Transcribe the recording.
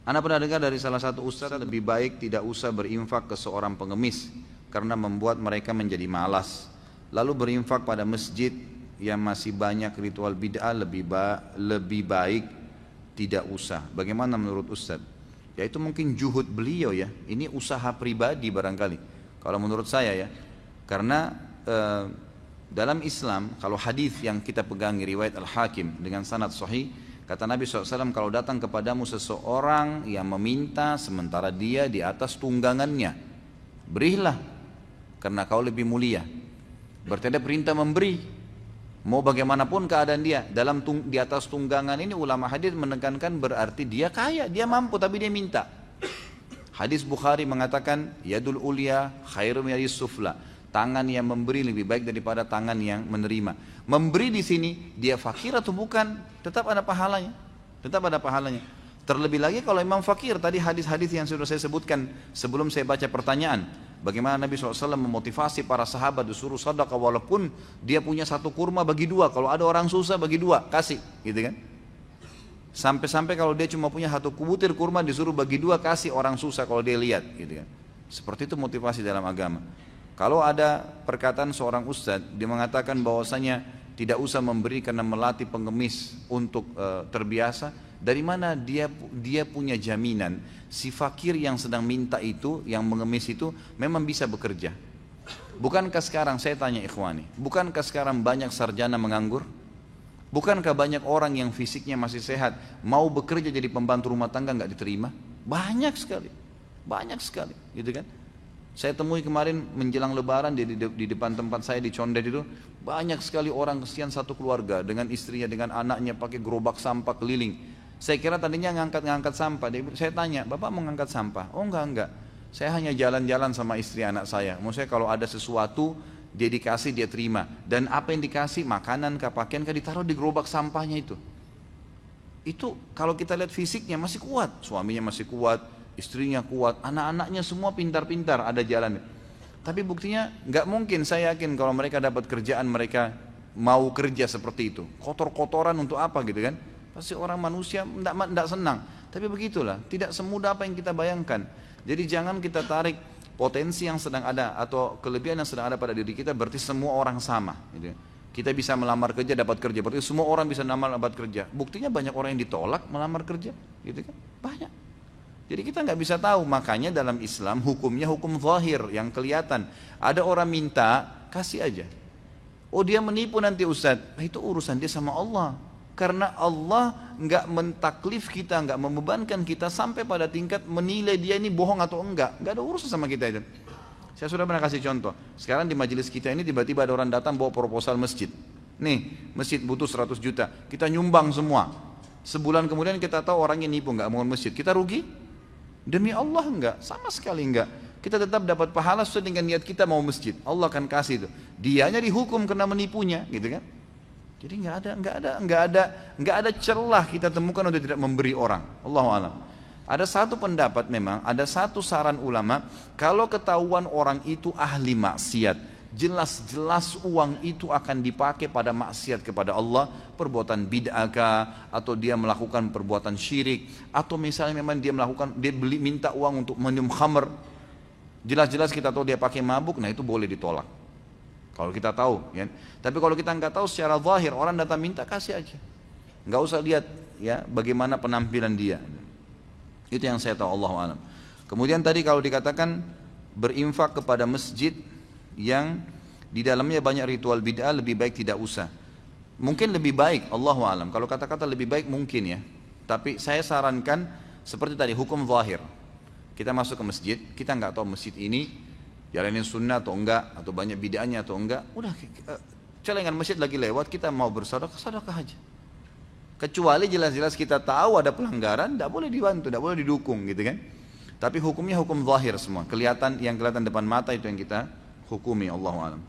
Anda pernah dengar dari salah satu ustaz, lebih baik tidak usah berinfak ke seorang pengemis karena membuat mereka menjadi malas. Lalu berinfak pada masjid yang masih banyak ritual bid'ah lebih baik tidak usah. Bagaimana menurut ustaz? Ya itu mungkin juhud beliau ya. Ini usaha pribadi barangkali. Kalau menurut saya ya. Karena dalam Islam kalau hadis yang kita pegangi riwayat Al-Hakim dengan sanad sahih, kata Nabi SAW, kalau datang kepadamu seseorang yang meminta sementara dia di atas tunggangannya, berilah karena kau lebih mulia. Berarti ada perintah memberi. Mau bagaimanapun keadaan dia di atas tunggangan ini, ulama hadis menekankan berarti dia kaya, dia mampu tapi dia minta. Hadis Bukhari mengatakan yadul ulya khairum yadis sufla. Tangan yang memberi lebih baik daripada tangan yang menerima. Memberi di sini dia fakir atau bukan, tetap ada pahalanya. Tetap ada pahalanya. Terlebih lagi kalau imam fakir, tadi hadis-hadis yang sudah saya sebutkan sebelum saya baca pertanyaan. Bagaimana Nabi SAW memotivasi para sahabat disuruh sedekah walaupun dia punya satu kurma bagi dua. Kalau ada orang susah bagi dua, kasih, gitu kan? Sampai-sampai kalau dia cuma punya satu butir kurma disuruh bagi dua, kasih orang susah kalau dia lihat, gitu kan? Seperti itu motivasi dalam agama. Kalau ada perkataan seorang ustadz, dia mengatakan bahwasanya tidak usah memberi karena melatih pengemis untuk terbiasa. Dari mana dia punya jaminan si fakir yang sedang minta itu, yang mengemis itu memang bisa bekerja? Bukankah sekarang saya tanya ikhwani, bukankah sekarang banyak sarjana menganggur? Bukankah banyak orang yang fisiknya masih sehat mau bekerja jadi pembantu rumah tangga nggak diterima? Banyak sekali, gitu kan? Saya temui kemarin menjelang lebaran di depan tempat saya di Condet itu, banyak sekali orang kesian satu keluarga dengan istrinya, dengan anaknya pakai gerobak sampah keliling. Saya kira tadinya ngangkat sampah. Saya tanya, Bapak mau ngangkat sampah? Oh enggak. Saya hanya jalan-jalan sama istri anak saya. Maksudnya kalau ada sesuatu dia dikasih, dia terima. Dan apa yang dikasih, makanan kah, pakaian kah, ditaruh di gerobak sampahnya itu. Itu kalau kita lihat fisiknya masih kuat, suaminya masih kuat, istrinya kuat, anak-anaknya semua pintar-pintar, ada jalan. Tapi buktinya nggak mungkin, saya yakin kalau mereka dapat kerjaan mereka mau kerja seperti itu. Kotor-kotoran untuk apa gitu kan? Pasti orang manusia tidak senang. Tapi begitulah, tidak semudah apa yang kita bayangkan. Jadi jangan kita tarik potensi yang sedang ada atau kelebihan yang sedang ada pada diri kita berarti semua orang sama. Gitu. Kita bisa melamar kerja dapat kerja, berarti semua orang bisa melamar dapat kerja. Buktinya banyak orang yang ditolak melamar kerja, gitu kan? Banyak. Jadi kita nggak bisa tahu, makanya dalam Islam hukumnya hukum zahir yang kelihatan. Ada orang minta, kasih aja. Oh dia menipu nanti Ustaz, itu urusan dia sama Allah. Karena Allah nggak mentaklif kita, nggak membebankan kita sampai pada tingkat menilai dia ini bohong atau enggak. Nggak ada urusan sama kita itu. Saya sudah pernah kasih contoh. Sekarang di majelis kita ini tiba-tiba ada orang datang bawa proposal masjid. Nih, masjid butuh 100 juta. Kita nyumbang semua. Sebulan kemudian kita tahu orangnya nipu, nggak mau masjid. Kita rugi? Demi Allah enggak, sama sekali enggak. Kita tetap dapat pahala sesuai dengan niat kita mau masjid. Allah akan kasih itu. Dianya dihukum karena menipunya, gitu kan? Jadi enggak ada celah kita temukan untuk tidak memberi orang. Allahu a'lam. Ada satu pendapat memang, ada satu saran ulama, kalau ketahuan orang itu ahli maksiat, jelas-jelas uang itu akan dipakai pada maksiat kepada Allah, perbuatan bid'ah atau dia melakukan perbuatan syirik, atau misalnya memang dia minta uang untuk minum khamr, jelas-jelas kita tahu dia pakai mabuk, nah itu boleh ditolak. Kalau kita tahu, ya. Tapi kalau kita nggak tahu secara zahir, orang datang minta kasih aja, nggak usah lihat ya bagaimana penampilan dia. Itu yang saya tahu, Allahu a'lam. Kemudian tadi kalau dikatakan berinfak kepada masjid yang di dalamnya banyak ritual bid'ah lebih baik tidak usah. Mungkin lebih baik, Allahu a'lam. Kalau kata-kata lebih baik mungkin ya. Tapi saya sarankan seperti tadi hukum zahir. Kita masuk ke masjid, kita nggak tahu masjid ini jalanin sunnah atau enggak, atau banyak bid'ahnya atau enggak. Udah celengan masjid lagi lewat, kita mau bersedekah, sedekah aja. Kecuali jelas-jelas kita tahu ada pelanggaran, tidak boleh dibantu, tidak boleh didukung gitu kan. Tapi hukumnya hukum zahir semua. Yang kelihatan depan mata itu yang kita hukumi, Allahu a'lam.